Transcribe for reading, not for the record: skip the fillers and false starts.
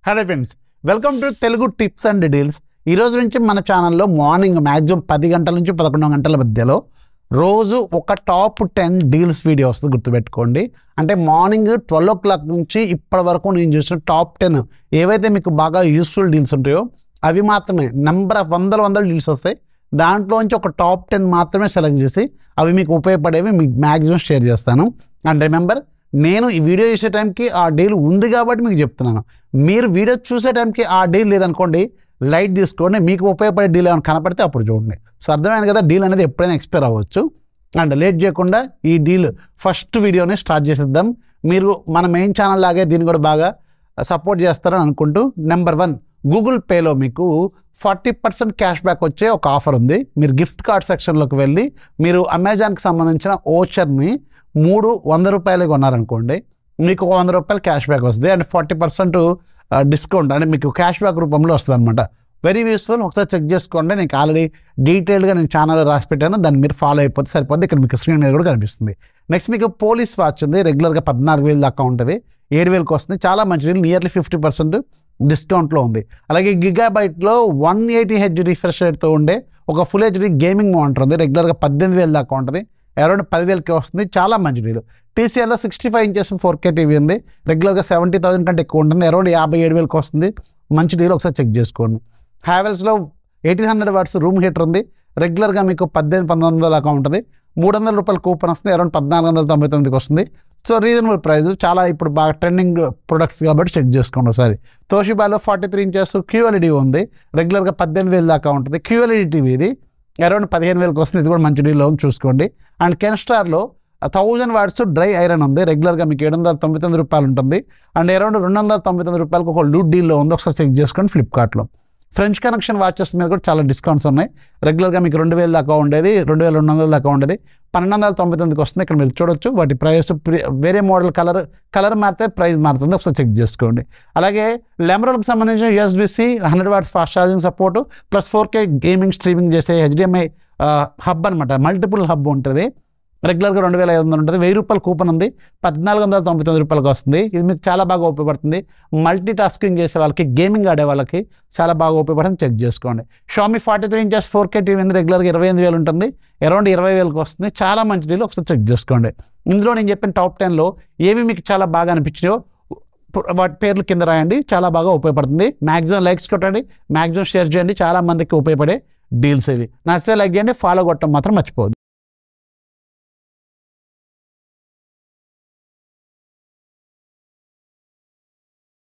Hello friends, welcome to Telugu tips and deals. ఈ రోజు నుంచి మన ఛానల్లో మార్నింగ్ మ్యాక్సిమం 10 గంటల నుంచి 11 గంటల మధ్యలో రోజు ఒక టాప్ 10 డీల్స్ వీడియో వస్తుంది, గుర్తుపెట్టుకోండి. అంటే మార్నింగ్ 12 o'clock నుంచి ఇప్పటి వరకు నేను చూసిన టాప్ 10 ఏవైతే మీకు బాగా యూస్ఫుల్ డీల్స్ ఉంటాయో అవి మాత్రమే. నెంబర్ ఆఫ్ వందల డీల్స్ వస్తాయి, దాంట్లోంచి ఒక టాప్ 10 మాత్రమే సెలెక్ట్ చేసి అవి మీకు ఉపయోగపడేవి మీకు మ్యాక్సిమం షేర్ చేస్తాను. అండ్ రిమెంబర్, నేను ఈ వీడియో చేసే టైంకి ఆ డీల్ ఉంది కాబట్టి మీకు చెప్తున్నాను. మీరు వీడియో చూసే టైంకి ఆ డీల్ లేదనుకోండి, లైట్ తీసుకోండి, మీకు ఉపయోగపడే డీల్ ఏమైనా కనపడితే అప్పుడు చూడండి. సో అర్థమైంది కదా, డీల్ అనేది ఎప్పుడైనా ఎక్స్పైర్ అవ్వచ్చు. అండ్ లేట్ చేయకుండా ఈ డీల్ ఫస్ట్ వీడియోని స్టార్ట్ చేసేద్దాం. మీరు మన మెయిన్ ఛానల్ లాగే దీన్ని కూడా బాగా సపోర్ట్ చేస్తారని అనుకుంటూ, నెంబర్ 1, గూగుల్ పేలో మీకు 40% క్యాష్ బ్యాక్ వచ్చే ఒక ఆఫర్ ఉంది. మీరు గిఫ్ట్ కార్డ్ సెక్షన్లోకి వెళ్ళి మీరు అమెజాన్కి సంబంధించిన ఓచర్ని 300 రూపాయలకి కొన్నారనుకోండి, మీకు 100 రూపాయలు క్యాష్ బ్యాక్ వస్తుంది. అండ్ 40% డిస్కౌంట్ అంటే మీకు క్యాష్ బ్యాక్ రూపంలో వస్తుంది అనమాట. వెరీ యూస్ఫుల్, ఒకసారి చెక్ చేసుకోండి. నేను ఆల్రెడీ డీటెయిల్గా నేను ఛానల్లో రాసి పెట్టాను, దాన్ని మీరు ఫాలో అయిపోతే సరిపోద్ది. ఇక్కడ మీకు స్క్రీన్ మీద కూడా కనిపిస్తుంది. నెక్స్ట్ మీకు పోలీస్ వాచ్ ఉంది, రెగ్యులర్గా 14,000 దాకా ఉంటుంది, 7,000కి వస్తుంది. చాలా మంచిది, నియర్లీ 50% డిస్కౌంట్లో ఉంది. అలాగే గిగాబైట్లో 180Hz రిఫ్రెష్ రేట్తో ఉండే ఒక ఫుల్ హెచ్డీ గేమింగ్ మానిటర్ ఉంది, రెగ్యులర్గా 18,000 దాకా ఉంటుంది, అరౌండ్ 10,000కి వస్తుంది. చాలా మంచి డీల్. TCLలో 65 inches 4K టీవీ ఉంది, రెగ్యులర్గా 70,000 కంటే ఎక్కువ ఉంటుంది, అరౌండ్ 57,000కి వస్తుంది. మంచి డీల్, ఒకసారి చెక్ చేసుకోండి. హ్యావెల్స్లో 1800 watts రూమ్ హీటర్ ఉంది, రెగ్యులర్గా మీకు 1800-1900 దాకా ఉంటుంది, 300 రూపాయల కూపన్ వస్తుంది, అరౌండ్ 1499కి వస్తుంది. సో రీజనబుల్ ప్రైస్, చాలా ఇప్పుడు బాగా ట్రెండింగ్ ప్రొడక్ట్స్ కాబట్టి చెక్ చేసుకోండి ఒకసారి. తోషిబాలో 43 inches QLED ఉంది, రెగ్యులర్గా 18,000 దాకా ఉంటుంది. QLED టీవీ ఇది అరౌండ్ 15,000కి వస్తుంది, ఇది కూడా మంచి డీల్లో ఉంది, చూసుకోండి. అండ్ కెన్స్టార్లో 1000 watts డ్రై ఐరన్ ఉంది, రెగ్యులర్గా మీకు 799 రూపాయలు ఉంటుంది, అండ్ అరౌండ్ 299 రూపాయలకు ఒక లూట్ డీల్లో ఉంది, ఒకసారి చెక్ చేసుకోండి. ఫ్లిప్కార్ట్లో ఫ్రెంచ్ కనెక్షన్ వాచెస్ మీద కూడా చాలా డిస్కౌంట్స్ ఉన్నాయి. రెగ్యులర్గా మీకు 2,000 దాకా ఉండేది, 2,200 దాకా ఉండేది, 1299కి వస్తుంది. ఇక్కడ మీరు చూడొచ్చు వాటి ప్రైస్. వేరే మోడల్ కలర్ మారితే ప్రైస్ మారుతుంది, ఒకసారి చెక్ చేసుకోండి. అలాగే లెమరోల్కి సంబంధించిన USB-C 100 watts fast charging support plus 4K gaming streaming చేసే HDMI హబ్ అనమాట, మల్టిపుల్ హబ్ ఉంటుంది, రెగ్యులర్గా 2,500 ఉంటుంది. 1000 రూపాయల కూపన్ ఉంది, 1499 రూపాయలకి వస్తుంది. ఇది మీకు చాలా బాగా ఉపయోగపడుతుంది. మల్టీ టాస్కింగ్ చేసే వాళ్ళకి, గేమింగ్ ఆడే వాళ్ళకి చాలా బాగా ఉపయోగపడుతుంది, చెక్ చేసుకోండి. Xiaomi 43 inches 4K టీవీ ఉంది, రెగ్యులర్గా 28,000 ఉంటుంది, అరౌండ్ 20,000కి వస్తుంది. చాలా మంచి డీల్, ఒకసారి చెక్ చేసుకోండి. ఇందులో నేను చెప్పిన టాప్ 10లో ఏవి మీకు చాలా బాగా అనిపించాయో వాటి పేర్లు కింద రాయండి, చాలా బాగా ఉపయోగపడుతుంది. మ్యాక్సిమం లైక్స్ కొట్టండి, మ్యాక్సిమం షేర్ చేయండి, చాలా మందికి ఉపయోగపడే డీల్స్ ఇవి. నచ్చితే లైక్ చేయండి, ఫాలో కొట్టడం మాత్రం మర్చిపోవద్దు.